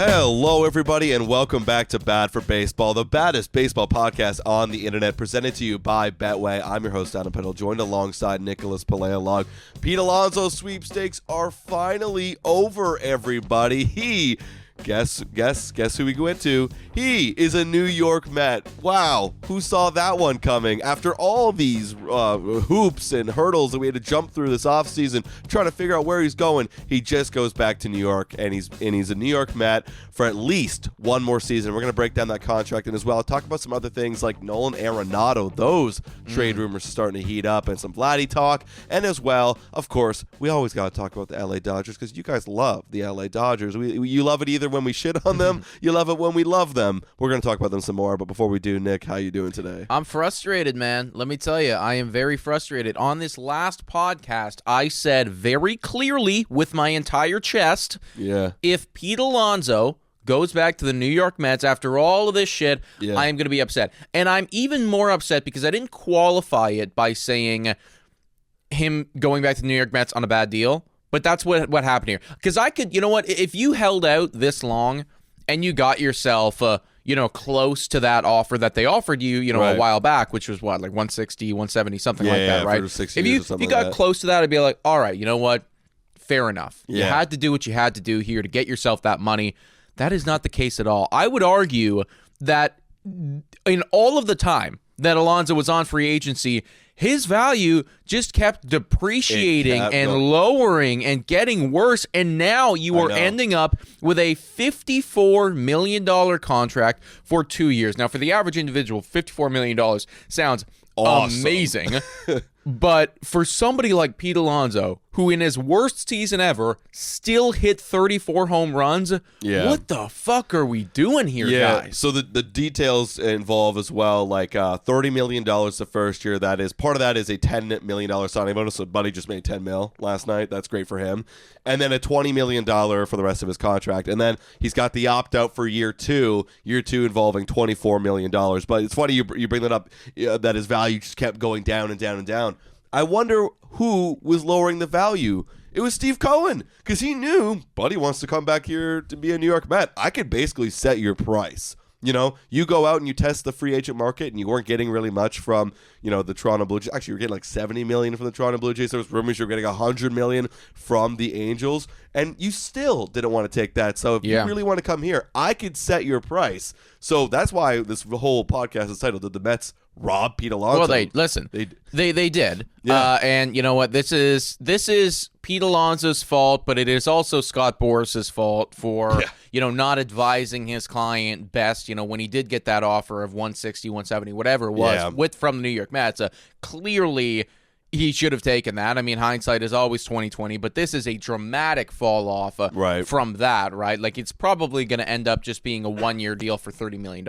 Hello, everybody, and welcome back to Bad for Baseball, the baddest baseball podcast on the internet, presented to you by Betway. I'm your host, Adam Pendle, joined alongside Nicholas Paleolog. Pete Alonso sweepstakes are finally over, everybody. Guess who we went to? He is a New York Met. Wow, who saw that one coming? After all these hoops and hurdles that we had to jump through this offseason, trying to figure out where he's going, he just goes back to New York, and he's a New York Met for at least one more season. We're going to break down that contract, and as well talk about some other things like Nolan Arenado. Those trade rumors are starting to heat up, and some Vladdy talk, and as well, of course, we always got to talk about the LA Dodgers because you guys love the LA Dodgers. You love it either when we shit on them, you love it when we love them. We're going to talk about them some more, but before we do, Nick, how you doing today? I'm frustrated, man. Let me tell you, I am very frustrated. On this last podcast, I said very clearly with my entire chest, if Pete Alonso goes back to the New York Mets after all of this shit, I am going to be upset. And I'm even more upset because I didn't qualify it by saying him going back to the New York Mets on a bad deal. But that's what happened here. Because I could, you know what, if you held out this long and you got yourself, close to that offer that they offered you, a while back, which was what, like 160, 170, something like that, right? If you got close to that, I'd be like, all right, you know what, fair enough. You had to do what you had to do here to get yourself that money. That is not the case at all. I would argue that in all of the time that Alonso was on free agency, his value just kept depreciating and lowering and getting worse, and now you are ending up with a $54 million contract for 2 years. Now, for the average individual, $54 million sounds awesome. Amazing. But for somebody like Pete Alonso, who in his worst season ever still hit 34 home runs, what the fuck are we doing here, guys? So the details involve as well, like $30 million the first year. That is, part of that is a $10 million signing bonus. So Buddy just made $10 million last night. That's great for him. And then a $20 million for the rest of his contract. And then he's got the opt-out for year two involving $24 million. But it's funny you bring that up, that his value just kept going down and down and down. I wonder who was lowering the value. It was Steve Cohen, because he knew Buddy wants to come back here to be a New York Met. I could basically set your price. You go out and you test the free agent market, and you weren't getting really much from, the Toronto Blue Jays. Actually, you were getting like $70 million from the Toronto Blue Jays. There was rumors you were getting $100 million from the Angels, and you still didn't want to take that. So if you really want to come here, I could set your price. So that's why this whole podcast is titled, Did the Mets rob Pete Alonso? Well, they did. And you know what? This is Pete Alonso's fault, but it is also Scott Boras's fault for not advising his client best. When he did get that offer of 160, 170, whatever it was, from the New York Mets, clearly he should have taken that. I mean, hindsight is always 20/20, but this is a dramatic fall off from that, right? Like, it's probably going to end up just being a 1-year deal for $30 million.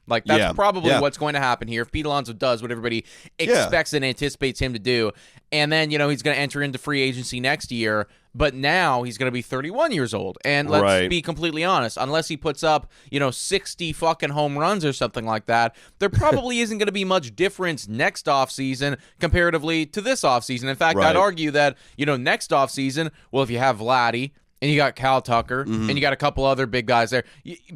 Like, that's probably what's going to happen here. If Pete Alonso does what everybody expects and anticipates him to do, and then, he's going to enter into free agency next year, but now he's going to be 31 years old. And let's be completely honest, unless he puts up, 60 fucking home runs or something like that, there probably isn't going to be much difference next offseason comparatively to this offseason. In fact, I'd argue that, next offseason, well, if you have Vladdy, and you got Cal Tucker, and you got a couple other big guys there,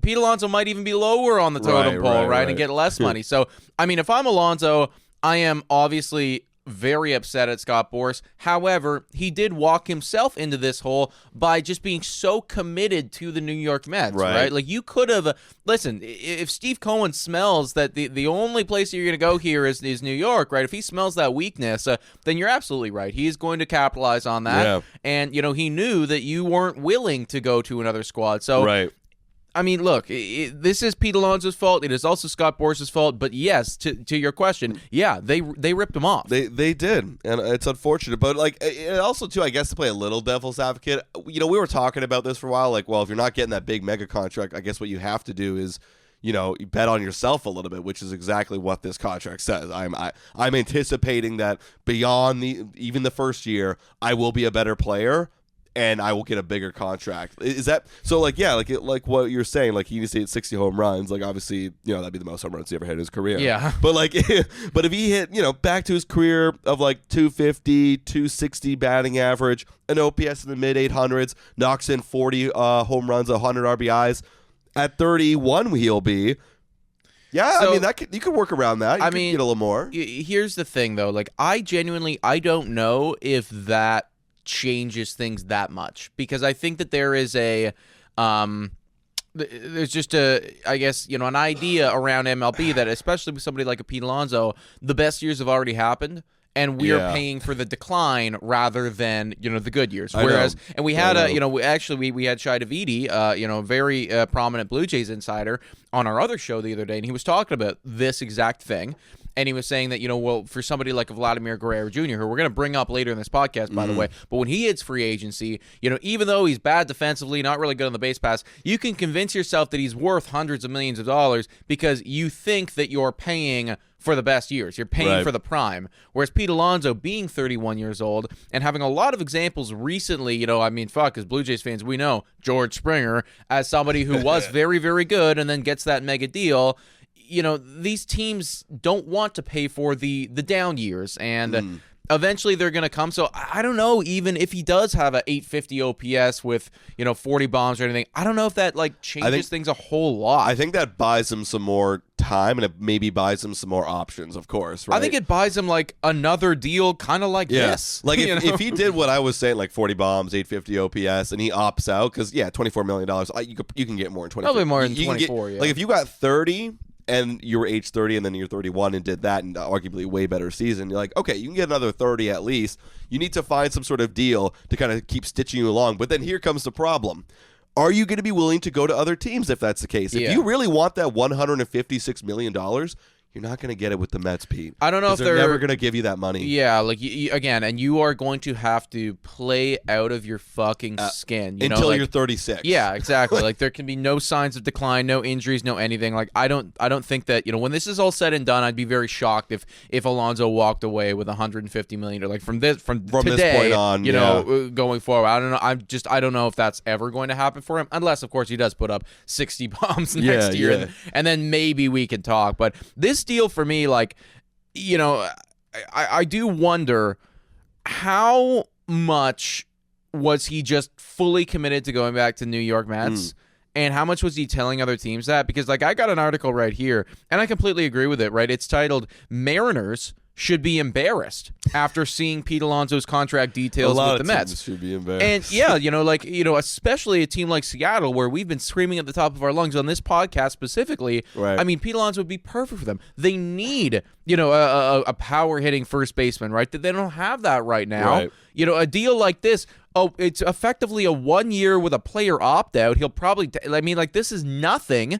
Pete Alonso might even be lower on the totem pole, and get less money. So, I mean, if I'm Alonso, I am obviously very upset at Scott Boras. However, he did walk himself into this hole by just being so committed to the New York Mets, right? Like, you could have, listen, if Steve Cohen smells that the only place you're going to go here is New York, right? If he smells that weakness, then you're absolutely right. He is going to capitalize on that. And, he knew that you weren't willing to go to another squad. So, I mean, look, this is Pete Alonso's fault. It is also Scott Boras's fault. But yes, to your question, they ripped him off. They did, and it's unfortunate. But like, also too, I guess, to play a little devil's advocate, we were talking about this for a while. Like, well, if you're not getting that big mega contract, I guess what you have to do is, you bet on yourself a little bit, which is exactly what this contract says. I'm anticipating that beyond even the first year, I will be a better player. and I will get a bigger contract. Is that so? Like, yeah, like what you're saying. Like, he needs to hit 60 home runs. Like, obviously, that'd be the most home runs he ever had in his career. Yeah. But like, but if he hit, back to his career of like 250, 260 batting average, an OPS in the mid 800s, knocks in 40 home runs, 100 RBIs, at 31 he'll be. Yeah, so, I mean you could work around that. You could get a little more. Here's the thing, though. Like, I don't know if that changes things that much, because I think that there is there's just I guess an idea around MLB that, especially with somebody like a Pete Alonso, the best years have already happened, and we are paying for the decline rather than the good years. Whereas, and we had we had Shai Davidi, very prominent Blue Jays insider, on our other show the other day, and he was talking about this exact thing. And he was saying that, for somebody like a Vladimir Guerrero Jr., who we're going to bring up later in this podcast, by the way, but when he hits free agency, even though he's bad defensively, not really good on the base pass, you can convince yourself that he's worth hundreds of millions of dollars because you think that you're paying for the best years. You're paying for the prime. Whereas Pete Alonso, being 31 years old and having a lot of examples recently, as Blue Jays fans, we know George Springer as somebody who was very, very good and then gets that mega deal. These teams don't want to pay for the down years, and eventually they're going to come. So I don't know, even if he does have a 850 OPS with 40 bombs or anything, I don't know if that changes things a whole lot. I think that buys him some more time, and it maybe buys him some more options, of course, right? I think it buys him another deal, kind of like this. Like if he did what I was saying, like 40 bombs, 850 OPS, and he opts out, because $24 million, you can get more than 24. Probably more than 24, Like if you got 30 and you were age 30 and then you're 31 and did that, and arguably way better season, you're like, okay, you can get another 30 at least. You need to find some sort of deal to kind of keep stitching you along. But then here comes the problem. Are you going to be willing to go to other teams if that's the case? If you really want that $156 million, you're not going to get it with the Mets, Pete. I don't know if they're never going to give you that money. Yeah, again, and you are going to have to play out of your fucking skin until you're 36. Yeah, exactly. There can be no signs of decline, no injuries, no anything. I don't think that when this is all said and done, I'd be very shocked if Alonso walked away with $150 million. From today, this point on, going forward. I don't know. I don't know if that's ever going to happen for him, unless of course he does put up 60 bombs next year, and then maybe we can talk. But this deal for me, I do wonder how much was he just fully committed to going back to New York Mets, and how much was he telling other teams that? Because I got an article right here, and I completely agree with it. Right, it's titled "Mariners Should Be Embarrassed After Seeing Pete Alonso's Contract Details with the Mets." Teams should be embarrassed. And especially a team like Seattle, where we've been screaming at the top of our lungs on this podcast specifically. Right. I mean, Pete Alonso would be perfect for them. They need, a power hitting first baseman, right? That they don't have that right now. Right. A deal like this. Oh, it's effectively a 1 year with a player opt out. He'll probably, this is nothing.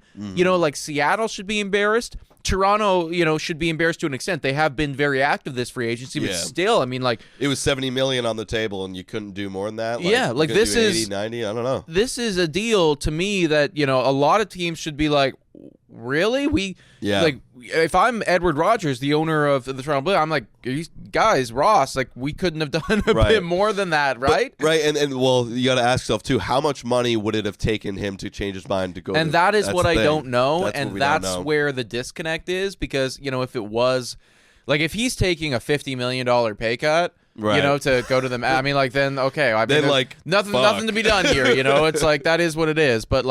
Seattle should be embarrassed. Toronto, should be embarrassed to an extent. They have been very active this free agency, but still, it was $70 million on the table, and you couldn't do more than that. This is 80, 90. I don't know. This is a deal to me that a lot of teams should be like, really? If I'm Edward Rogers, the owner of the Toronto Blue, I'm like, guys, Ross, we couldn't have done a bit more than that, right? But, right, and you got to ask yourself too, how much money would it have taken him to change his mind to go? And that is what I don't know, and that's where the disconnect is, because if it was, if he's taking a $50 million pay cut. Right. To go to them. Then okay. Then nothing to be done here. It's that is what it is. But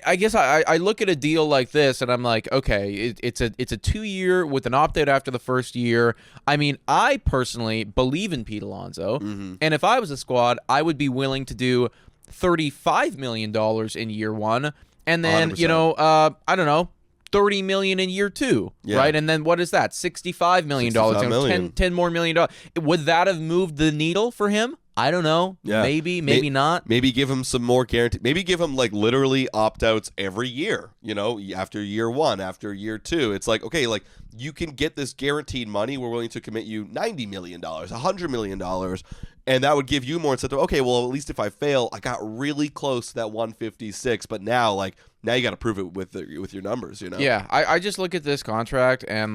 I guess I look at a deal like this and I'm like, okay, it's a 2 year with an opt out after the first year. I personally believe in Pete Alonso, and if I was a squad, I would be willing to do $35 million in year one, and then 100%. I don't know, $30 million in year two, right? And then what is that? $65 million. $10 more million. Would that have moved the needle for him? I don't know. Yeah. Maybe not. Maybe give him some more guarantee. Maybe give him literally opt-outs every year, after year one, after year two. It's okay, you can get this guaranteed money. We're willing to commit you $90 million, $100 million. And that would give you more incentive. Okay, well, at least if I fail, I got really close to that 156. But now, now you got to prove it with your numbers, Yeah, I just look at this contract and,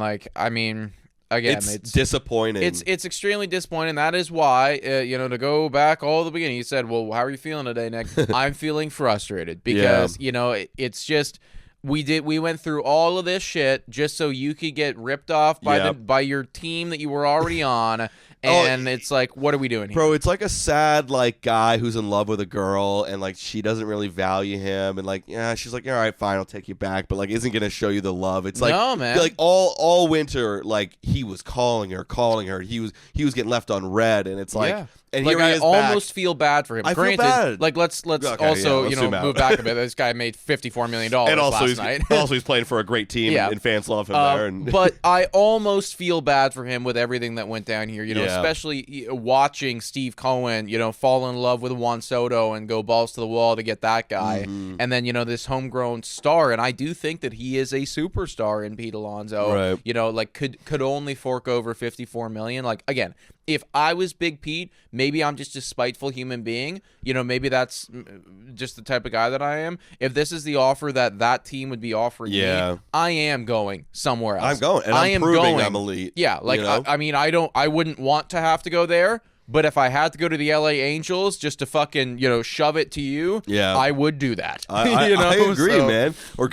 again, it's disappointing. It's extremely disappointing. That is why, to go back all the beginning, you said, well, how are you feeling today, Nick? I'm feeling frustrated because, it's just we went through all of this shit just so you could get ripped off by your team that you were already on. And it's like, what are we doing here? Bro, it's like a sad guy who's in love with a girl and she doesn't really value him and she's like, all right, fine, I'll take you back, but isn't gonna show you the love. It's like, no, man. all winter, he was calling her. He was getting left on red, and it's and here he is almost back. feel bad for him. I Granted, feel bad. Let's move back a bit. This guy made $54 million and also last night. Also he's playing for a great team, and fans love him there. And but I almost feel bad for him with everything that went down here. Especially watching Steve Cohen, fall in love with Juan Soto and go balls to the wall to get that guy, and then this homegrown star. And I do think that he is a superstar in Pete Alonso. Right. Could only fork over $54 million. Again, if I was Big Pete, maybe I'm just a spiteful human being. Maybe that's just the type of guy that I am. If this is the offer that team would be offering me, I am going somewhere else. I'm going, and I'm proving I'm elite. Yeah, I wouldn't want to have to go there. But if I had to go to the LA Angels just to fucking, shove it to you, I would do that. I agree, man. Or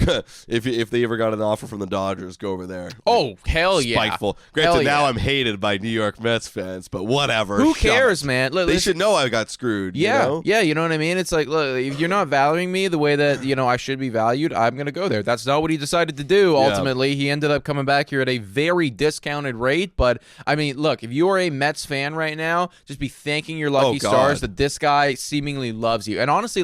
if they ever got an offer from the Dodgers, go over there. Oh, hell yeah. Spiteful. Granted, now I'm hated by New York Mets fans, but whatever. Who cares, man? Look, they should know I got screwed. Yeah, you know what I mean? It's like, look, if you're not valuing me the way that, I should be valued, I'm going to go there. That's not what he decided to do, ultimately. He ended up coming back here at a very discounted rate. But, I mean, look, if you're a Mets fan right now, just be thanking your lucky stars that this guy seemingly loves you. And honestly,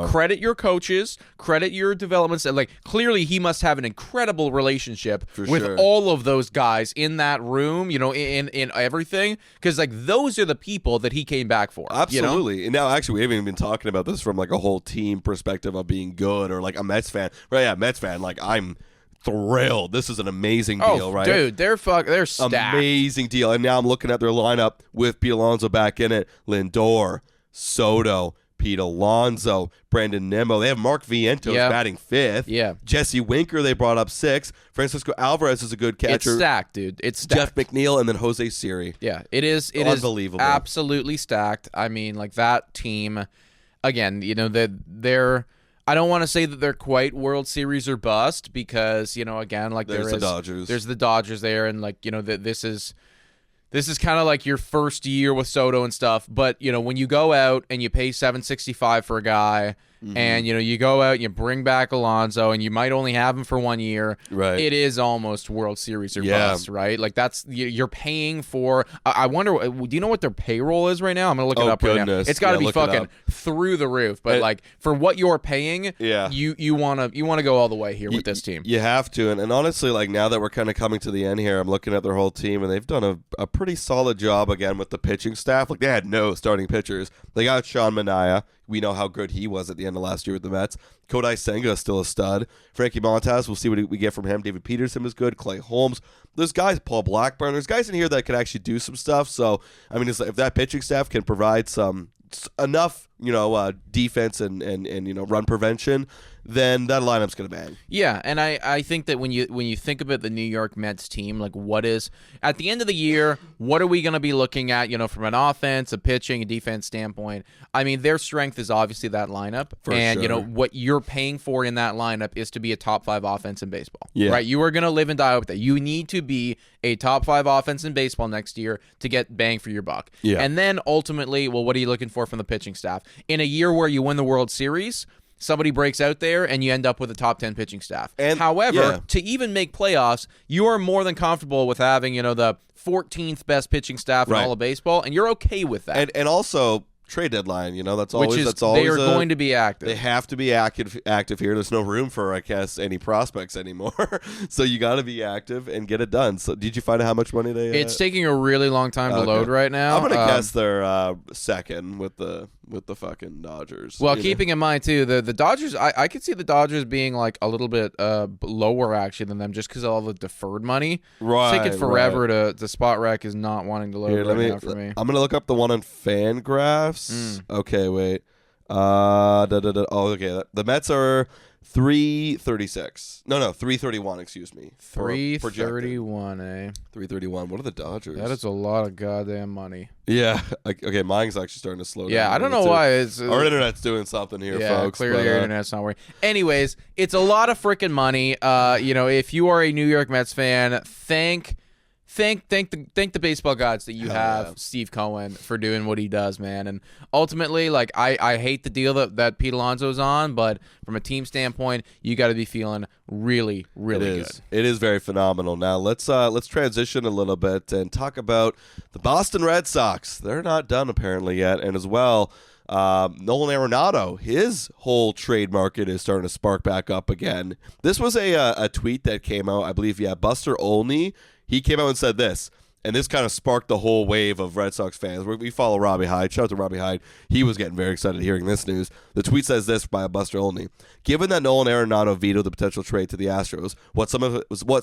credit your coaches, credit your developments. And clearly he must have an incredible relationship with all of those guys in that room, in everything. Because those are the people that he came back for. Absolutely. And now actually we haven't even been talking about this from a whole team perspective of being good or a Mets fan. Right, yeah, Mets fan. I'm thrilled. This is an amazing deal, right? Dude, they're stacked. Amazing deal. And now I'm looking at their lineup with Pete Alonso back in it. Lindor, Soto, Pete Alonso, Brandon Nimmo. They have Mark Vientos batting fifth. Yeah. Jesse Winker they brought up sixth. Francisco Alvarez is a good catcher. It's stacked, dude. It's stacked. Jeff McNeil and then Jose Siri. Yeah, it is. It unbelievable. Is absolutely stacked. I mean, that team, again, they're I don't want to say that they're quite World Series or bust because, again, there's the Dodgers. There's the Dodgers there, and this is kind of your first year with Soto and stuff. But when you go out and you pay $765 for a guy, and you go out and you bring back Alonso, and you might only have him for 1 year. Right. It is almost World Series or bust, right? That's you're paying for. I wonder. Do you know what their payroll is right now? I'm gonna look it up right now. It's got to be fucking through the roof. But for what you're paying, you wanna go all the way here with this team. You have to, and honestly, now that we're kind of coming to the end here, I'm looking at their whole team, and they've done a pretty solid job again with the pitching staff. They had no starting pitchers. They got Sean Manaea. We know how good he was at the end of last year with the Mets. Kodai Senga is still a stud. Frankie Montas, we'll see what we get from him. David Peterson is good. Clay Holmes. There's guys, Paul Blackburn. There's guys in here that can actually do some stuff. So, I mean, if that pitching staff can provide enough, defense and run prevention, then that lineup's gonna bang. Yeah, and I think that when you think about the New York Mets team, what is at the end of the year, what are we gonna be looking at? From an offense, a pitching, a defense standpoint. I mean, their strength is obviously that lineup, what you're paying for in that lineup is to be a top 5 offense in baseball. Yeah. Right, you are gonna live and die with that. You need to be a top 5 offense in baseball next year to get bang for your buck. Yeah. And then ultimately, well, what are you looking for from the pitching staff in a year where you win the World Series? Somebody breaks out there, and you end up with a top 10 pitching staff. However, to even make playoffs, you are more than comfortable with having, the 14th best pitching staff in all of baseball, and you're okay with that. And also trade deadline, that's always they are going to be active. They have to be active here. There's no room for, I guess, any prospects anymore. So you got to be active and get it done. So did you find out how much money they? It's taking a really long time to load right now. I'm gonna guess they're second with the fucking Dodgers. Well, keeping in mind too, the Dodgers, I could see the Dodgers being a little bit lower actually than them just because of all the deferred money. Right, it's taking forever to Spot Rec is not wanting to load now for me. I'm gonna look up the one on Fangraphs. Okay, wait. Oh, okay. The Mets are 336. No, 331. Excuse me. 331, eh? 331. What are the Dodgers? That is a lot of goddamn money. Yeah. Okay, mine's actually starting to slow down. Yeah, I don't know why. It's our internet's doing something here, folks. Clearly your internet's not working. Anyways, it's a lot of freaking money. If you are a New York Mets fan, thank the baseball gods that you have Steve Cohen for doing what he does, man. And ultimately, like I hate the deal that Pete Alonso's on, but from a team standpoint, you got to be feeling really, really good. It is very phenomenal. Now let's transition a little bit and talk about the Boston Red Sox. They're not done apparently yet, and as well. Nolan Arenado, his whole trade market is starting to spark back up again. This was a tweet that came out, I believe, Buster Olney. He came out and said this, and this kind of sparked the whole wave of Red Sox fans. We follow Robbie Hyde. Shout out to Robbie Hyde. He was getting very excited hearing this news. The tweet says this by Buster Olney. Given that Nolan Arenado vetoed the potential trade to the Astros, what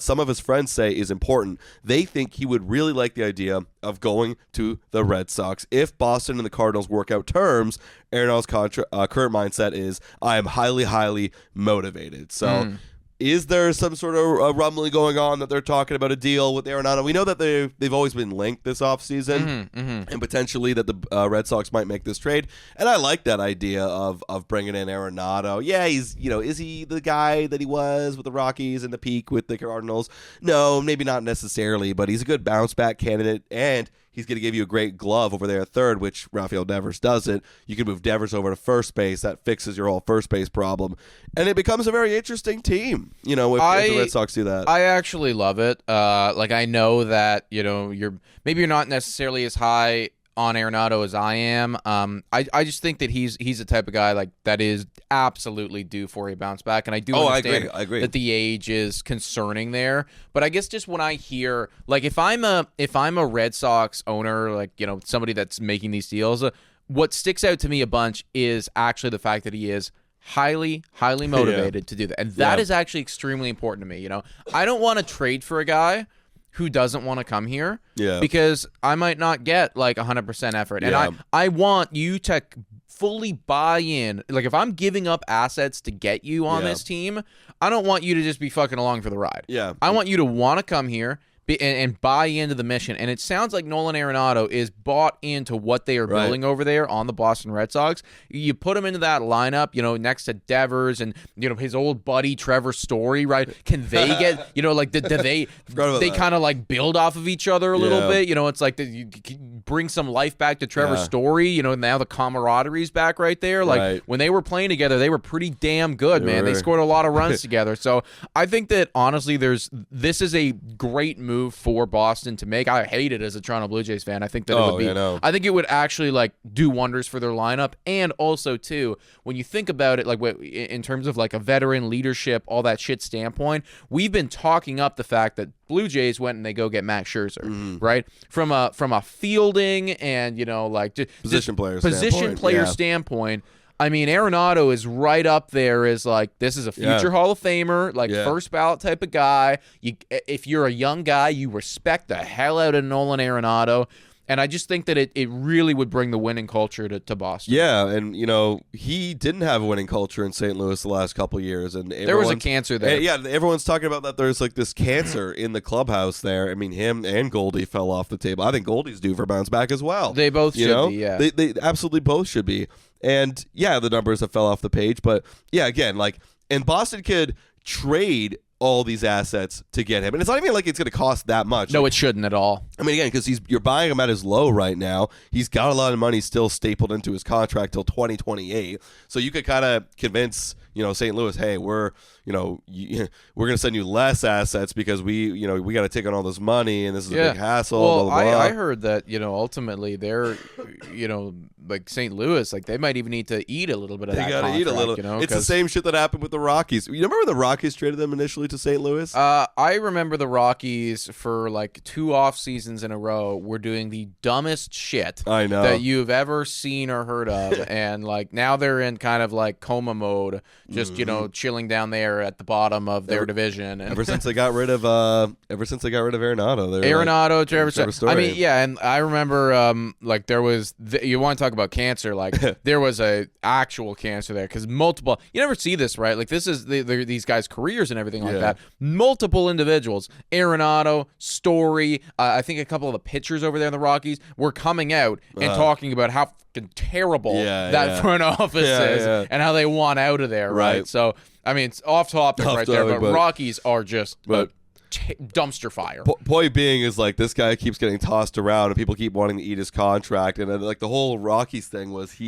some of his friends say is important. They think he would really like the idea of going to the Red Sox. If Boston and the Cardinals work out terms, Arenado's current mindset is, I am highly, highly motivated. So... Is there some sort of rumbling going on that they're talking about a deal with Arenado? We know that they've always been linked this offseason, and potentially that the Red Sox might make this trade. And I like that idea of bringing in Arenado. Yeah, he's is he the guy that he was with the Rockies and the peak with the Cardinals? No, maybe not necessarily, but he's a good bounce back candidate, and he's going to give you a great glove over there at third, which Rafael Devers doesn't. You can move Devers over to first base. That fixes your whole first base problem. And it becomes a very interesting team, if the Red Sox do that. I actually love it. I know that, you're not necessarily as high on Arenado as I am. I just think that he's the type of guy that is absolutely due for a bounce back, and I do understand I agree that the age is concerning there. But I guess just when I hear if I'm a Red Sox owner, somebody that's making these deals, what sticks out to me a bunch is actually the fact that he is highly motivated to do that, and that is actually extremely important to me. I don't want to trade for a guy who doesn't want to come here because I might not get 100% effort. And I want you to fully buy in. If I'm giving up assets to get you on this team, I don't want you to just be fucking along for the ride. Yeah. I want you to want to come here and buy into the mission. And it sounds like Nolan Arenado is bought into what they are building over there on the Boston Red Sox. You put him into that lineup, next to Devers and, his old buddy Trevor Story, right? Can they get, do they kind of build off of each other a little bit? It's like you bring some life back to Trevor Story. Now the camaraderie's back right there. When they were playing together, they were pretty damn good, man. They scored a lot of runs together. So I think that honestly, this is a great move for Boston to make. I hate it as a Toronto Blue Jays fan. I think that it would be. I think it would actually do wonders for their lineup, and also too, when you think about it, in terms of a veteran leadership, all that shit standpoint, we've been talking up the fact that Blue Jays went and they go get Max Scherzer, right? From a fielding and position player standpoint. I mean, Arenado is right up there as this is a future Hall of Famer, first ballot type of guy. If you're a young guy, you respect the hell out of Nolan Arenado. And I just think that it really would bring the winning culture to Boston. Yeah, and, he didn't have a winning culture in St. Louis the last couple of years. And there was a cancer there. Yeah, everyone's talking about that there's this cancer in the clubhouse there. I mean, him and Goldie fell off the table. I think Goldie's due for bounce back as well. They both should be, yeah. They absolutely both should be. And, yeah, the numbers have fell off the page. But, yeah, again, and Boston could trade all these assets to get him. And it's not even it's going to cost that much. No, it shouldn't at all. I mean, again, because you're buying him at his low right now. He's got a lot of money still stapled into his contract till 2028. So you could kind of convince, St. Louis, hey, we're going to send you less assets because we got to take on all this money and this is a big hassle. Well, blah, blah, blah. I heard that, ultimately they're, St. Louis, they might even need to eat a little bit of that contract. They got to eat a little. It's the same shit that happened with the Rockies. You remember the Rockies traded them initially to St. Louis? I remember the Rockies for 2 off seasons seasons in a row, we're doing the dumbest shit I know. that you've ever seen or heard of. And like now they're in kind of like coma mode, just chilling down there at the bottom of their division. And ever since they got rid of Arenado, Arenado, Trevor Story. I mean, yeah, and I remember like there was you want to talk about cancer, like there was a actual cancer there because multiple. You never see this, right? Like this is these guys' careers and everything like that. Multiple individuals, Arenado, Story, I think a couple of the pitchers over there in the Rockies were coming out and talking about how fucking terrible that front office is and how they want out of there, right? So I mean, it's off topic there, but Rockies are just dumpster fire. Point being is like this guy keeps getting tossed around and people keep wanting to eat his contract, and like the whole Rockies thing was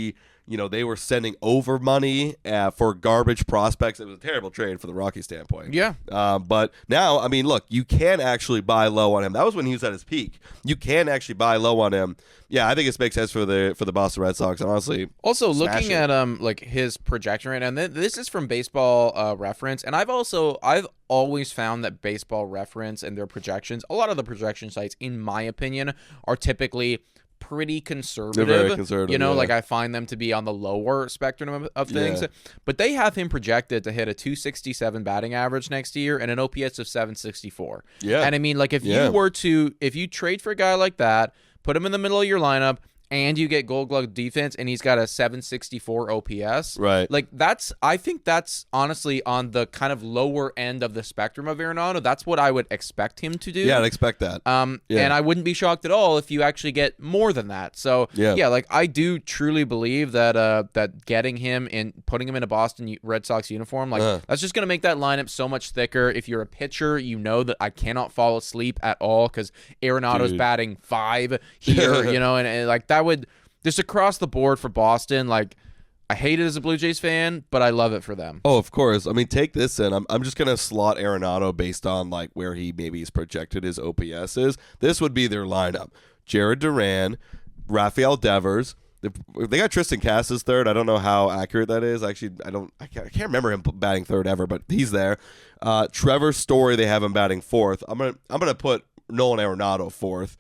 they were sending over money for garbage prospects. It was a terrible trade for the Rockies standpoint. Yeah. But now, I mean, look, you can actually buy low on him. That was when he was at his peak. You can actually buy low on him. Yeah, I think this makes sense for the Boston Red Sox. Honestly, also looking at like his projection right now, and this is from Baseball Reference, and I've always found that Baseball Reference and their projections, a lot of the projection sites, in my opinion, are typically pretty conservative. They're very conservative. Like I find them to be on the lower spectrum of things. But they have him projected to hit a 267 batting average next year and an OPS of 764. Yeah. And I mean, like if you trade for a guy like that, put him in the middle of your lineup, and you get Gold Glove defense, and he's got a 764 OPS. Right. Like I think that's honestly on the kind of lower end of the spectrum of Arenado. That's what I would expect him to do. Yeah, I'd expect that. And I wouldn't be shocked at all if you actually get more than that. So like I do truly believe that that getting him and putting him in a Boston Red Sox uniform, like that's just going to make that lineup so much thicker. If you're a pitcher, you know that I cannot fall asleep at all because Arenado's batting 5 here, and like that would just across the board for Boston. Like I hate it as a Blue Jays fan, but I love it for them. Oh, of course. I mean, take this in. I'm just gonna slot Arenado based on like where he maybe is projected his OPS is. This would be their lineup: Jared Duran, Rafael Devers. They got Tristan Casas third. I don't know how accurate that is. Actually, I can't remember him batting third ever, but he's there. Trevor Story, they have him batting fourth. I'm gonna put Nolan Arenado fourth.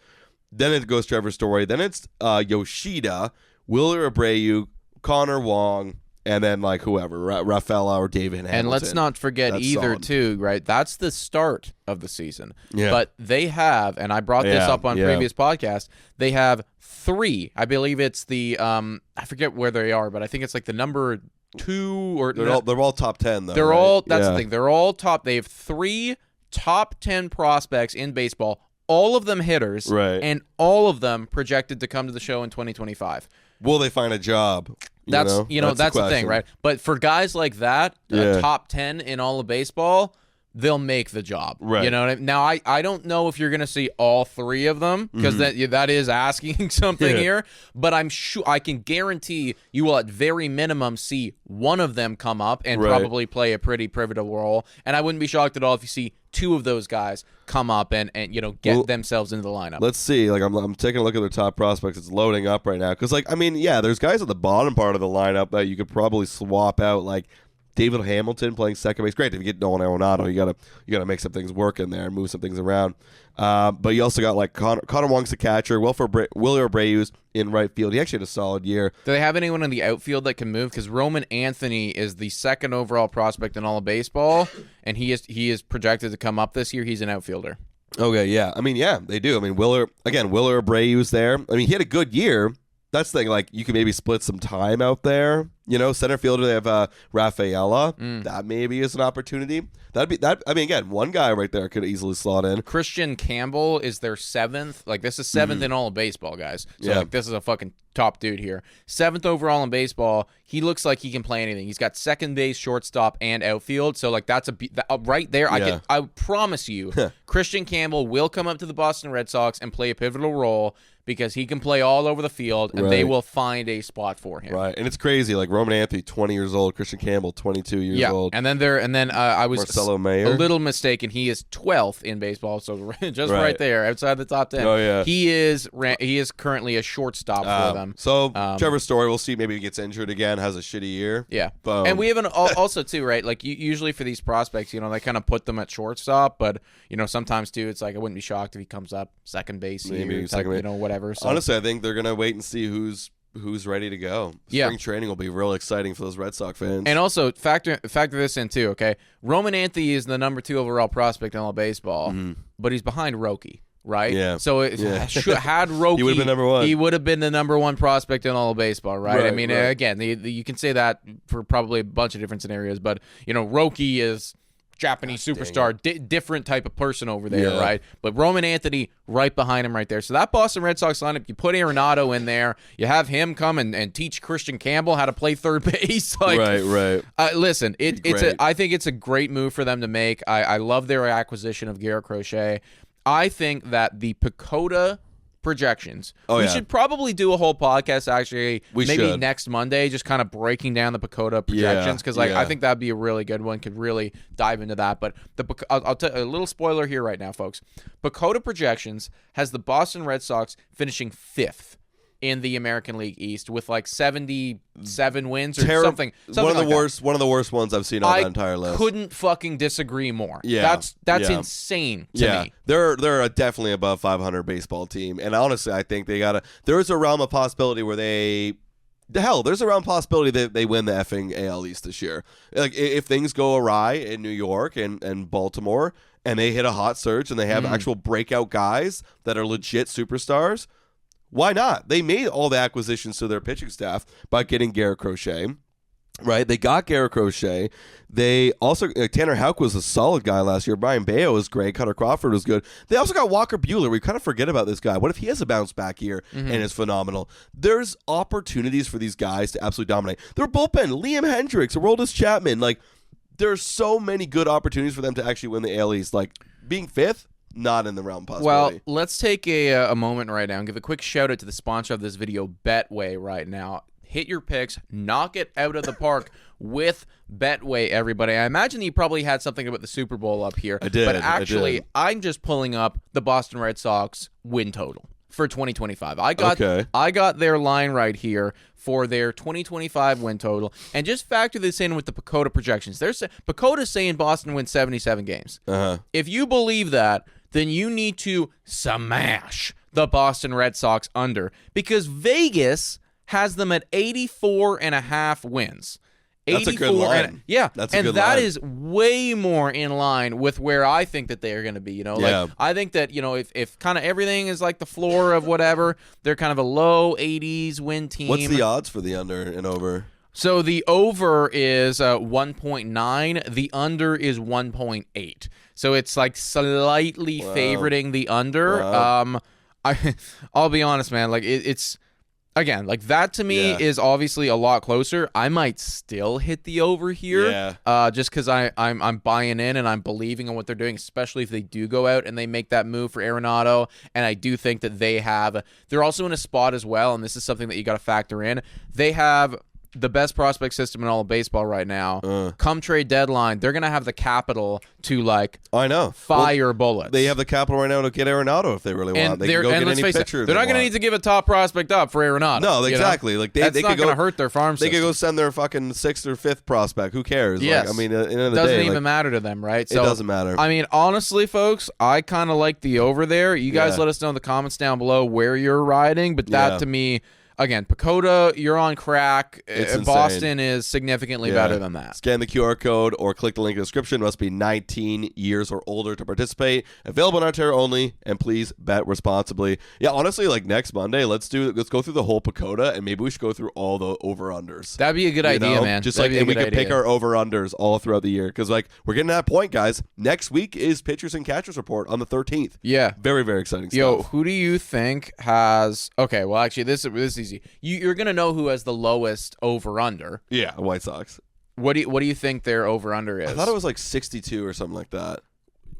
Then it goes Trevor Story. Then it's Yoshida, Willer Abreu, Connor Wong, and then like whoever, Rafaela or David Hamilton. And let's not forget too, right? That's the start of the season. Yeah. But they have, and I brought this up on previous podcasts, they have 3. I believe it's the I forget where they are, but I think it's like the number 2 or they're all top 10 though. They're all that's the thing. They're all top. They have 3 top 10 prospects in baseball. All of them hitters, and all of them projected to come to the show in 2025. Will they find a job? That's the thing, right? But for guys like that, top 10 in all of baseball, they'll make the job. Right. You know what I mean? Now, I don't know if you're going to see all 3 of them because that is asking something here, but I'm sure I can guarantee you will at very minimum see one of them come up and probably play a pretty pivotal role. And I wouldn't be shocked at all if you see 2 of those guys come up and get themselves into the lineup. Let's see. Like I'm taking a look at their top prospects. It's loading up right now because there's guys at the bottom part of the lineup that you could probably swap out, like David Hamilton playing second base. Great if you get Nolan Arenado, you gotta make some things work in there and move some things around. But you also got like Connor Wong's the catcher. Willer Abreu's in right field. He actually had a solid year. Do they have anyone in the outfield that can move? Because Roman Anthony is the 2nd overall prospect in all of baseball, and he is projected to come up this year. He's an outfielder. Okay, yeah. I mean, yeah, they do. I mean, Willer Abreu's there. I mean, he had a good year. That's the thing. Like, you could maybe split some time out there. Center fielder, they have Rafaela. That maybe is an opportunity. That'd be that. I mean, again, one guy right there could easily slot in. Christian Campbell is their 7th. Like, this is 7th in all of baseball, guys. So, like, this is a fucking top dude here. 7th overall in baseball. He looks like he can play anything. He's got second base, shortstop, and outfield. So, like, that's right there. I promise you, Christian Campbell will come up to the Boston Red Sox and play a pivotal role because he can play all over the field, and they will find a spot for him. Right, and it's crazy. Like Roman Anthony, 20 years old. Christian Campbell, 22 years old. And then I was Marcelo Mayer. a little mistaken. He is 12th in baseball, so just right there, outside the top 10. Oh yeah, he is currently a shortstop for them. So Trevor Story, we'll see. Maybe he gets injured again, has a shitty year. Yeah, Boom. and we have also too, right? Like usually for these prospects, they kind of put them at shortstop, but sometimes too, it's like I wouldn't be shocked if he comes up second base here, whatever. So. Honestly, I think they're gonna wait and see who's ready to go. Spring training will be real exciting for those Red Sox fans. And also factor this in too. Okay, Roman Anthony is the number 2 overall prospect in all baseball, but he's behind Roki. Right? Yeah. So had Roki, he would have been number 1. He would have been the number 1 prospect in all of baseball, right? I mean, again, you can say that for probably a bunch of different scenarios, but Roki is Japanese superstar, different type of person over there, right? But Roman Anthony right behind him right there. So that Boston Red Sox lineup, you put Arenado in there, you have him come and teach Christian Campbell how to play third base. Right. Listen, I think it's a great move for them to make. I love their acquisition of Garrett Crochet. I think that the Pacoda projections. We should probably do a whole podcast actually maybe next Monday, just kind of breaking down the Pacoda projections, because I think that'd be a really good one. Could really dive into that. But I'll tell a little spoiler here right now, folks. Pacoda projections has the Boston Red Sox finishing 5th in the American League East with like 77 wins or something. One of the worst ones I've seen on that entire list. Couldn't fucking disagree more. Yeah, that's insane to me. They're definitely above 500 baseball team, and honestly, I think there is a realm of possibility where there's a realm of possibility that they win the effing AL East this year. Like if things go awry in New York and Baltimore, and they hit a hot surge and they have actual breakout guys that are legit superstars. Why not? They made all the acquisitions to their pitching staff by getting Garrett Crochet, right? They got Garrett Crochet. They also, Tanner Houck was a solid guy last year. Brian Bayo was great. Cutter Crawford was good. They also got Walker Buehler. We kind of forget about this guy. What if he has a bounce back year and is phenomenal? There's opportunities for these guys to absolutely dominate. Their bullpen, Liam Hendricks, Aroldis Chapman. Like, there's so many good opportunities for them to actually win the AL East. Like, being 5th, not in the realm of possibility. Well, let's take a moment right now and give a quick shout out to the sponsor of this video, Betway, right now. Hit your picks, knock it out of the park with Betway, everybody. I imagine you probably had something about the Super Bowl up here. I did. But actually, I'm just pulling up the Boston Red Sox win total for 2025. I got their line right here for their 2025 win total, and just factor this in with the Pacoda projections. Pacoda's saying Boston wins 77 games. If you believe that, then you need to smash the Boston Red Sox under, because Vegas has them at 84.5 wins. That's a good line. That's a good line. That is way more in line with where I think that they are going to be. I think that if kind of everything is like the floor of whatever, they're kind of a low 80s win team. What's the odds for the under and over? So the over is 1.9. The under is 1.8. So it's like slightly favoriting the under. Wow. I'll be honest, man. Like it's again, like that to me is obviously a lot closer. I might still hit the over here, just because I'm buying in and I'm believing in what they're doing, especially if they do go out and they make that move for Arenado. And I do think that they're also in a spot as well, and this is something that you got to factor in. They have the best prospect system in all of baseball right now. Come trade deadline, they're going to have the capital to fire bullets. They have the capital right now to get Arenado if they really want. They can go get any pitcher. They're not going to need to give a top prospect up for Arenado. No, exactly. Like that's not going to hurt their farm system. They could go send their fucking 6th or 5th prospect. Who cares? Yes. At the end of the day, it doesn't even matter to them, right? So, it doesn't matter. I mean, honestly, folks, I kind of like the over there. You guys let us know in the comments down below where you're riding, but that to me... Again, Pacoda, you're on crack. Boston is significantly better than that. Scan the QR code or click the link in the description. Must be 19 years or older to participate. Available in Ontario only, and please bet responsibly. Yeah, honestly, like next Monday, let's go through the whole Pacoda, and maybe we should go through all the over-unders. That'd be a good idea, man. Just and we could pick our over-unders all throughout the year, because like we're getting to that point, guys. Next week is pitchers and catchers report on the 13th. Yeah, very, very exciting stuff. Yo, who do you think has? Okay, well, actually, this is easy. You're gonna know who has the lowest over/under. Yeah, White Sox. What do you think their over/under is? I thought it was like 62 or something like that.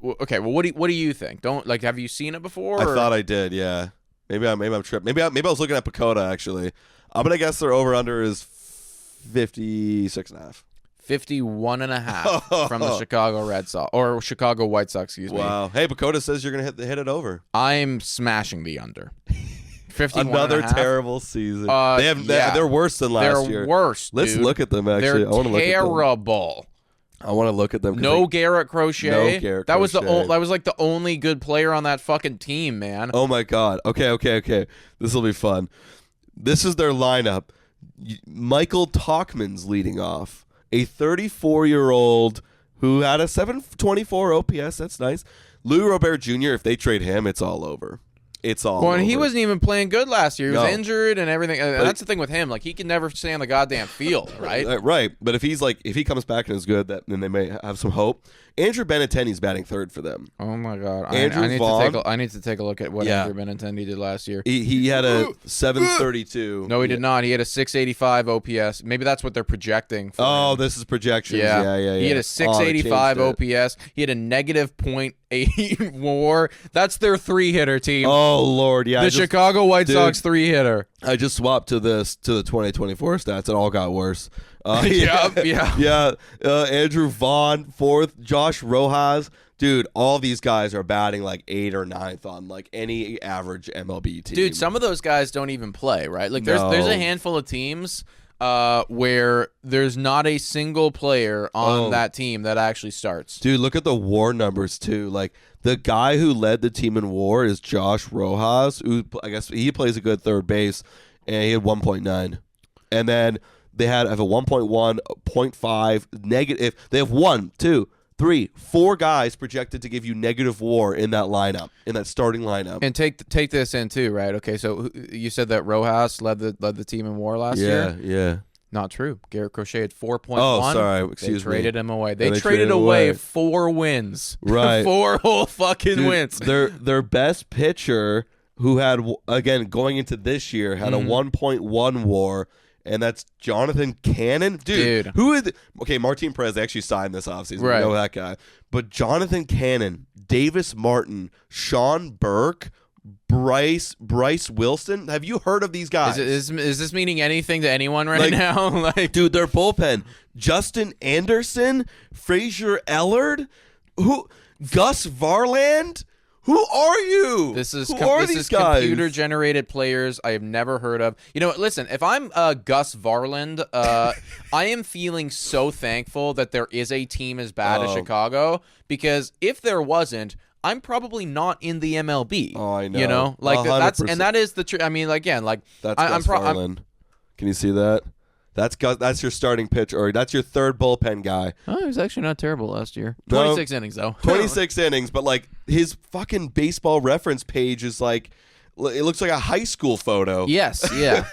Okay, well, what do you think? Have you seen it before? I thought I did. Yeah, Maybe I'm tripping. Maybe I was looking at Pacoda, actually. I'm going to guess their over-under is 56.5. 51.5 from the Chicago Red Sox, or Chicago White Sox, excuse me. Wow. Hey, Pacoda says you're going to hit it over. I'm smashing the under. 51 Another terrible season. They're worse than last year. They're worse, Let's dude. look at them, actually. They're terrible. I want to look at them. No Garrett Crochet. No Garrett that was Crochet. that was like the only good player on that fucking team, man. Oh my God. Okay. This will be fun. This is their lineup. Michael Tauchman's leading off. A 34-year-old who had a 724 OPS. That's nice. Lou Robert Jr., if they trade him, it's all over. It's all over. And he wasn't even playing good last year. He was No. injured and everything. That's the thing with him. Like, he can never stay on the goddamn field, right? Right. But if he comes back and is good, then they may have some hope. Andrew Benintendi's batting third for them. Oh my God! Andrew Vaughn. I need to take a look at what Andrew Benintendi did last year. He had a 732. No, he did not. He had a 685 OPS. Maybe that's what they're projecting. For him. This is projections. Yeah. Yeah. He had a 685 OPS. He had a negative .8 WAR. That's their 3-hitter team. Oh Lord, yeah. The Chicago White Sox 3-hitter. I just swapped to the 2024 stats. It all got worse. Yeah. Andrew Vaughn fourth. Josh Rojas. Dude, all these guys are batting like 8th or 9th on like any average MLB team. Dude, some of those guys don't even play, right? Like there's a handful of teams where there's not a single player on that team that actually starts. Dude, look at the WAR numbers too. Like the guy who led the team in WAR is Josh Rojas, who I guess he plays a good third base, and he had 1.9. And then they have a 1.1, 0.5 negative. They have 1, 2, 3, 4 guys projected to give you negative WAR in that lineup, in that starting lineup. And take this in too, right? Okay, so you said that Rojas led the team in WAR last year. Yeah. Not true. Garrett Crochet had 4.1. Oh, sorry. Excuse me. They traded him away. They traded traded away 4 wins. Right. 4 whole fucking Dude, wins. Their best pitcher, who had, again, going into this year, had a 1.1 WAR, and that's Jonathan Cannon. Dude. Who is... Okay, Martin Perez actually signed this offseason. Right. We know that guy. But Jonathan Cannon, Davis Martin, Sean Burke, Bryce Wilson. Have you heard of these guys? Is this meaning anything to anyone right now? Dude, their bullpen. Justin Anderson, Frazier Ellard, Gus Varland. Who are you? This is these guys? Computer-generated players I have never heard of. You know, listen, if I'm Gus Varland, I am feeling so thankful that there is a team as bad as Chicago, because if there wasn't, I'm probably not in the MLB. Oh, I know. You know, like 100%. that is the truth. I mean, again, like that's Gus Varland. Can you see that? That's your starting pitch, or that's your third bullpen guy. Oh, he was actually not terrible last year. 26 innings though. 26 innings, but like his fucking Baseball Reference page is like, it looks like a high school photo. Yes, yeah.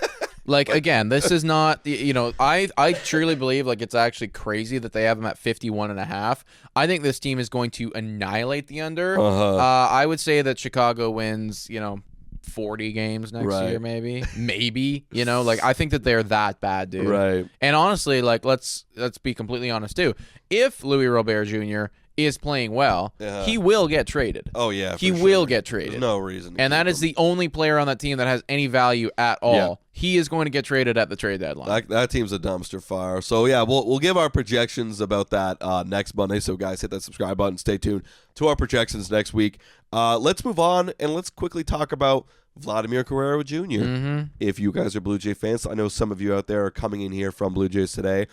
Like, again, this is not, you know, I truly believe, like, it's actually crazy that they have him at 51.5. I think this team is going to annihilate the under. I would say that Chicago wins, you know, 40 games next year, maybe, you know, like, I think that they're that bad, dude. Right. And honestly, like, let's be completely honest too. If Louis Robert Jr. is playing well, he will get traded. Oh yeah, he will get traded. There's no reason. And that is the only player on that team that has any value at all. Yeah. He is going to get traded at the trade deadline. That team's a dumpster fire. So yeah, we'll give our projections about that next Monday. So guys, hit that subscribe button. Stay tuned to our projections next week. Let's move on and let's quickly talk about Vladimir Guerrero Jr. Mm-hmm. If you guys are Blue Jay fans, I know some of you out there are coming in here from Blue Jays today.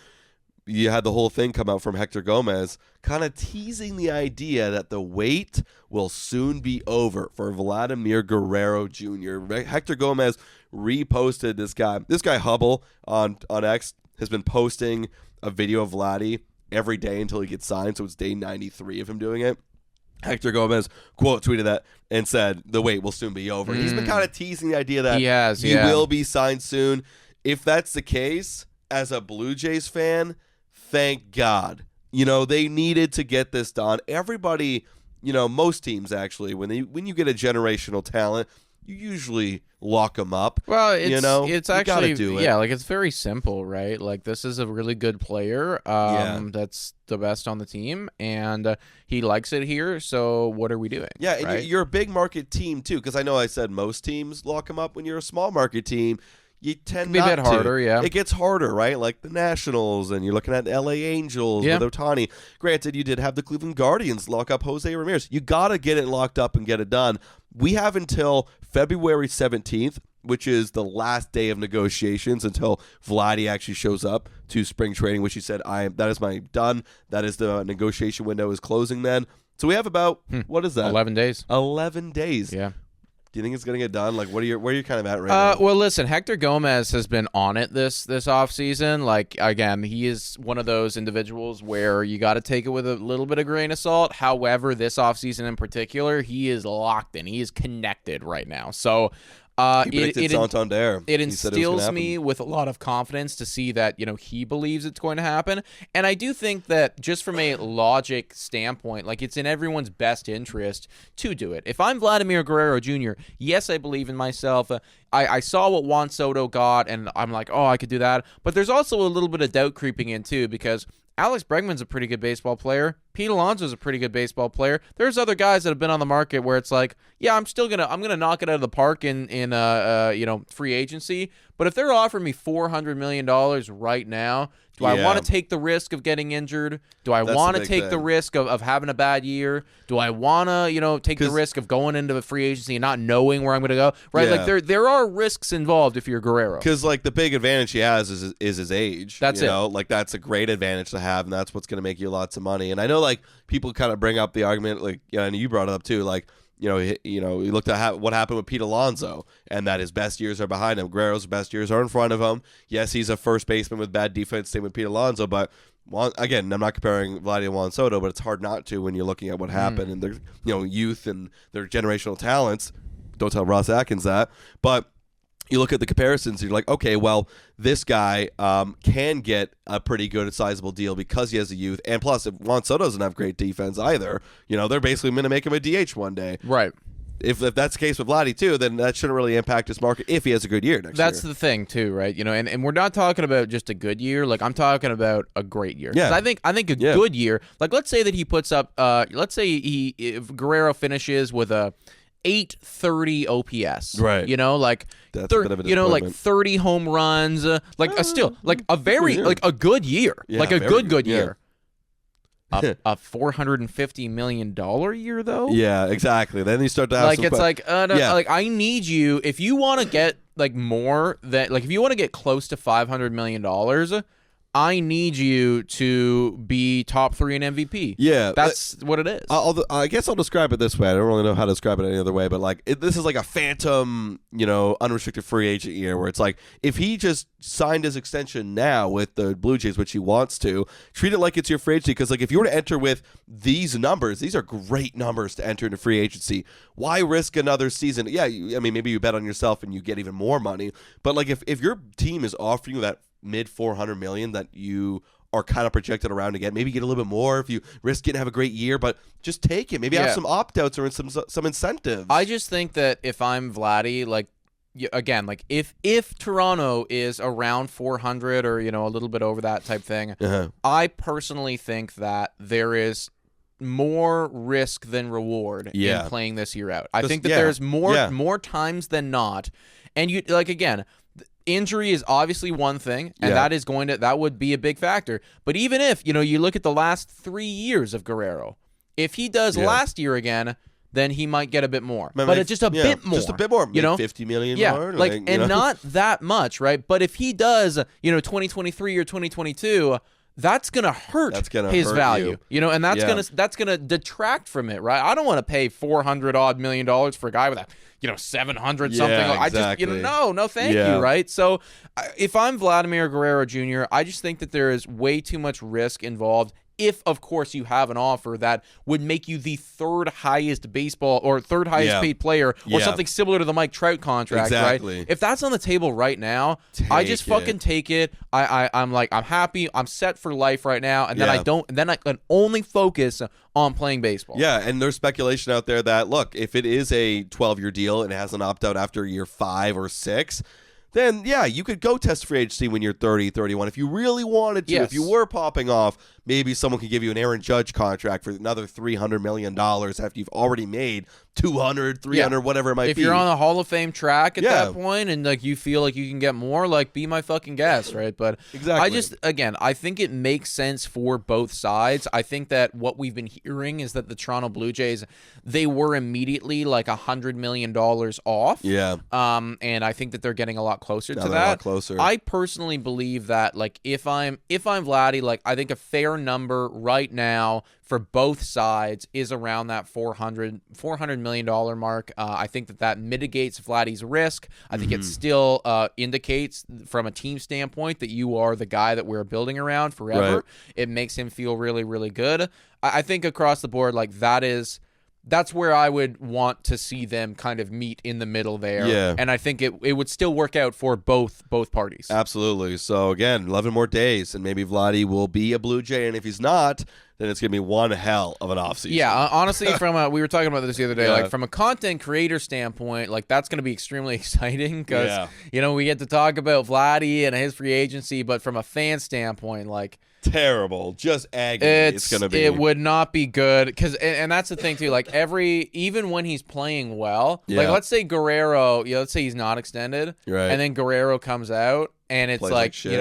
You had the whole thing come out from Hector Gomez, kind of teasing the idea that the wait will soon be over for Vladimir Guerrero Jr. Hector Gomez reposted this guy. This guy Hubble on X has been posting a video of Vladdy every day until he gets signed, so it's day 93 of him doing it. Hector Gomez quote tweeted that and said the wait will soon be over. He's been kind of teasing the idea that he will be signed soon. If that's the case, as a Blue Jays fan, thank God. You know, they needed to get this done. Everybody, you know, most teams actually, when you get a generational talent, you usually lock him up. Well, it's actually do it. Yeah, like it's very simple, right? Like this is a really good player. That's the best on the team, and he likes it here. So what are we doing? Yeah, and right? you're a big market team too, because I know I said most teams lock him up. When you're a small market team, you tend be not a bit harder, to. yeah. It gets harder, right? Like the Nationals, and you're looking at LA Angels with Ohtani. Granted, you did have the Cleveland Guardians lock up Jose Ramirez. You got to get it locked up and get it done. We have until February 17th, which is the last day of negotiations, until Vladdy actually shows up to spring training, which he said, that is my done. That is the negotiation window is closing then. So we have about, what is that? 11 days. 11 days. Yeah. Do you think it's going to get done? Like, where are you kind of at right now? Well, listen, Hector Gomez has been on it this offseason. Like, again, he is one of those individuals where you got to take it with a little bit of grain of salt. However, this offseason in particular, he is locked in. He is connected right now. So he predicted Santander. It instills me with a lot of confidence to see that, he believes it's going to happen. And I do think that just from a logic standpoint, like it's in everyone's best interest to do it. If I'm Vladimir Guerrero Jr., yes, I believe in myself. I saw what Juan Soto got, and I'm like, oh, I could do that. But there's also a little bit of doubt creeping in, too, because Alex Bregman's a pretty good baseball player. Pete Alonso's a pretty good baseball player. There's other guys that have been on the market where it's like, yeah, I'm gonna knock it out of the park in free agency. But if they're offering me $400 million right now, do I want to take the risk of getting injured? Do I want to take the risk of having a bad year? Do I want to, take the risk of going into a free agency and not knowing where I'm going to go? Right? Yeah. Like there are risks involved if you're Guerrero. Because like the big advantage he has is his age. That's it. Like that's a great advantage to have, and that's what's going to make you lots of money. And I know like people kind of bring up the argument, like and you brought it up too, like. You looked at what happened with Pete Alonso, and that his best years are behind him. Guerrero's best years are in front of him. Yes, he's a first baseman with bad defense, same with Pete Alonso, but again, I'm not comparing Vladdy and Juan Soto, but it's hard not to when you're looking at what happened and their youth and their generational talents. Don't tell Ross Atkins that, but you look at the comparisons, and you're like, okay, well, this guy can get a pretty good, sizable deal because he has a youth. And plus, if Juan Soto doesn't have great defense either, they're basically going to make him a DH one day. Right. If that's the case with Vladdy, too, then that shouldn't really impact his market if he has a good year next year. That's the thing, too, right? And we're not talking about just a good year. Like, I'm talking about a great year. Yeah. I think a good year, like, let's say that he puts up, if Guerrero finishes with a 830 OPS. Right. Like that's a bit of a like 30 home runs, a good year. Yeah, like a good yeah. year. A $450 million year though? Yeah, exactly. Then you start to have like I need you if you want to get if you want to get close to $500 million, I need you to be top 3 in MVP. Yeah. That's what it is. I guess I'll describe it this way. I don't really know how to describe it any other way, but this is like a phantom, unrestricted free agent year where it's like if he just signed his extension now with the Blue Jays, which he wants to, treat it like it's your free agency because if you were to enter with these numbers, these are great numbers to enter into free agency. Why risk another season? Yeah, maybe you bet on yourself and you get even more money, but if your team is offering you that mid $400 million that you are kind of projected around to get. Maybe get a little bit more if you risk it and have a great year, but just take it. Maybe have some opt-outs or some incentives. I just think that if I'm Vladdy, if Toronto is around 400 or, a little bit over that type thing, I personally think that there is more risk than reward in playing this year out. I think that there's more times than not. And injury is obviously one thing, and that would be a big factor. But even if, you look at the last 3 years of Guerrero, if he does last year again, then he might get a bit more. But it's just a bit more. Just a bit more. $50 million more. Not that much, right? But if he does, 2023 or 2022, that's gonna hurt his value, and that's gonna detract from it, right? I don't want to pay $400 million for a guy with a 700 something. Exactly. No, thank you, right? So if I'm Vladimir Guerrero Jr., I just think that there is way too much risk involved if of course you have an offer that would make you the third highest paid player or something similar to the Mike Trout contract, exactly. right? If that's on the table right now, I just fucking take it. I'm happy. I'm set for life right now, and then I can only focus on playing baseball. Yeah, and there's speculation out there that, look, if it is a 12-year deal and it has an opt-out after year 5 or 6, then, yeah, you could go test free agency when you're 30, 31. If you really wanted to, Yes. if you were popping off, maybe someone could give you an Aaron Judge contract for another $300 million after you've already made 200, 300, whatever it might be. If you're on the Hall of Fame track at that point and like you feel like you can get more, like be my fucking guest, right? But exactly. I think it makes sense for both sides. I think that what we've been hearing is that the Toronto Blue Jays, they were immediately like $100 million off. Yeah. And I think that they're getting a lot closer to that. A lot closer. I personally believe that like if I'm Vladdy, like I think a fair number right now for both sides is around that $400 million mark. I think that mitigates Vladdy's risk. I think it still indicates from a team standpoint that you are the guy that we're building around forever. Right. It makes him feel really, really good. I think across the board, like that's where I would want to see them kind of meet in the middle there. Yeah. And I think it would still work out for both parties. Absolutely. So, again, 11 more days, and maybe Vladdy will be a Blue Jay, and if he's not, then it's going to be one hell of an offseason. Yeah, honestly, we were talking about this the other day, like from a content creator standpoint, like that's going to be extremely exciting because, we get to talk about Vladdy and his free agency, but from a fan standpoint, like, terrible, just agony. It's gonna be. It would not be good because, and that's the thing too. Like even when he's playing well, like let's say Guerrero, let's say he's not extended, right? And then plays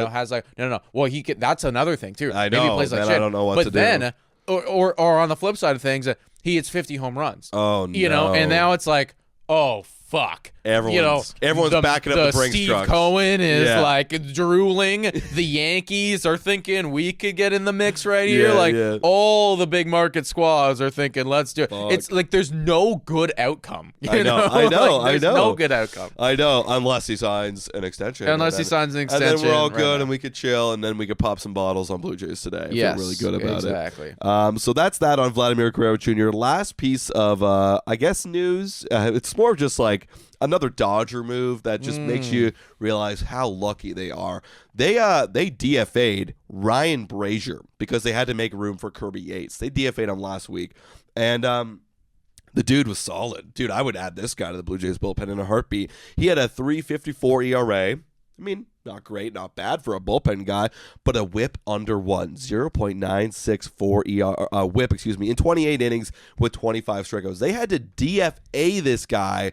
has like no. Well, he could. That's another thing too. I know. Maybe he plays like shit. I don't know what to do. But then, or on the flip side of things, he hits 50 home runs. Oh no. And now it's like, oh fuck. Everyone's backing up the Brinks Steve trucks. Cohen is like drooling. The Yankees are thinking we could get in the mix right here. All the big market squads are thinking let's do it. Fuck. It's like there's no good outcome. I know. There's no good outcome. I know, unless he signs an extension. And then we're all good and we could chill and then we could pop some bottles on Blue Jays today. Yes, feel really good about exactly. it. So that's that on Vladimir Guerrero Jr. Last piece of, I guess, news. It's more of just like another Dodger move that just makes you realize how lucky they are. They DFA'd Ryan Brazier because they had to make room for Kirby Yates. They DFA'd him last week, and the dude was solid. Dude, I would add this guy to the Blue Jays bullpen in a heartbeat. He had a 3.54 ERA. I mean, not great, not bad for a bullpen guy, but a whip under 1, 0.964 whip, in 28 innings with 25 strikeouts. They had to DFA this guy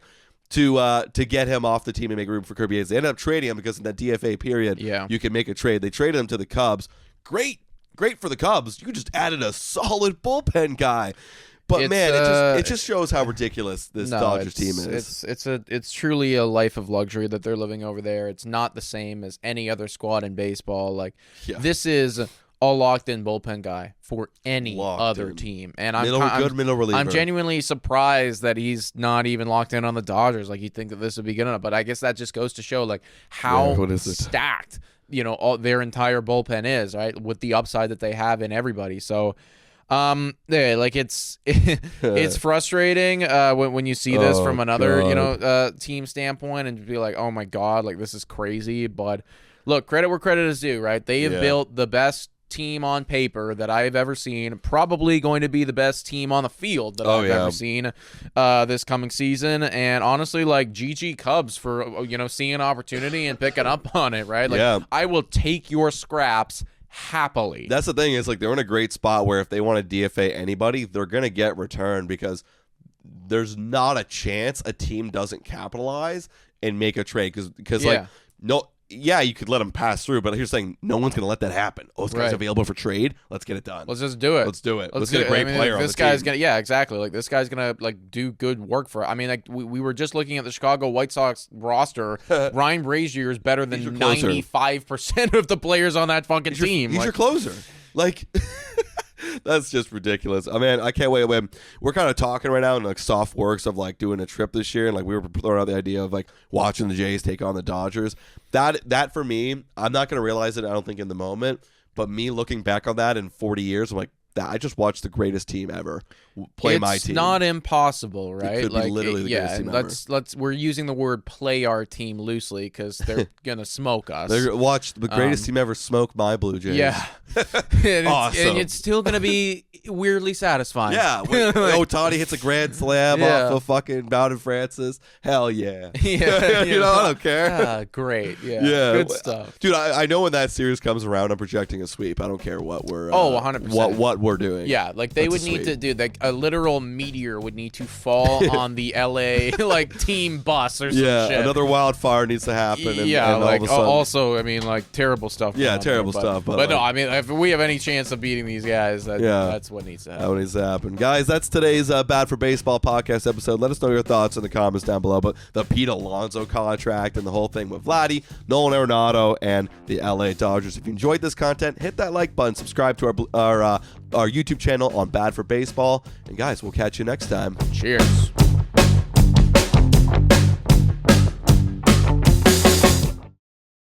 to get him off the team and make room for Kirby Yates. They ended up trading him because in that DFA period, you can make a trade. They traded him to the Cubs. Great for the Cubs. You just added a solid bullpen guy. But it just shows how ridiculous this Dodgers team is. It's truly a life of luxury that they're living over there. It's not the same as any other squad in baseball. This is a locked-in bullpen guy for any other team. And middle reliever. I'm genuinely surprised that he's not even locked in on the Dodgers. Like, you'd think that this would be good enough. But I guess that just goes to show, like, how stacked, their entire bullpen is, right, with the upside that they have in everybody. So, it's frustrating when you see this from another, team standpoint and be like, oh, my God, like, this is crazy. But, look, credit where credit is due, right? They have built the best team on paper that I've ever seen, probably going to be the best team on the field that I've ever seen this coming season. And honestly, like, GG Cubs for seeing an opportunity and picking up on it, right? Like, I will take your scraps happily. That's the thing, is like they're in a great spot where if they want to DFA anybody, they're gonna get return because there's not a chance a team doesn't capitalize and make a trade because you could let them pass through, but here's saying no one's going to let that happen. Oh, this guy's available for trade. Let's get it done. Let's just do it. Let's get a great player on this the guy's team. Exactly. Like, this guy's going to do good work for it. I mean, like, we were just looking at the Chicago White Sox roster. Ryan Brazier is better than 95% of the players on that fucking team. He's your closer. Like, that's just ridiculous. I mean, I can't wait. We're kind of talking right now in like soft works of like doing a trip this year, and like we were throwing out the idea of like watching the Jays take on the Dodgers. That for me, I'm not going to realize it, I don't think, in the moment, But me looking back on that in 40 years, I'm like, I just watched the greatest team ever play my team. It's not impossible, right? It could be literally the greatest team ever. We're using the word "play our team" loosely because they're gonna smoke us. Watch the greatest team ever smoke my Blue Jays. Yeah, Awesome. And it's still gonna be weirdly satisfying. Yeah, when Ohtani hits a grand slam off of fucking Bowden Francis. Hell yeah. Yeah, you know, I don't care. Great. Yeah. Good stuff. Dude, I know when that series comes around, I'm projecting a sweep. I don't care what we're 100%. What we're doing. Yeah, like they would need to do like a literal meteor would need to fall on the LA like team bus or some shit. Another wildfire needs to happen. And, yeah, and like all of a sudden, also, I mean, like terrible stuff. Yeah, terrible stuff. But no, I mean, if we have any chance of beating these guys, that's what needs to happen. That needs to happen, guys. That's today's Bad for Baseball podcast episode. Let us know your thoughts in the comments down below. But the Pete Alonso contract and the whole thing with Vladdy, Nolan Arenado, and the LA Dodgers. If you enjoyed this content, hit that like button, subscribe to our YouTube channel on Bad for Baseball, and guys, we'll catch you next time. Cheers.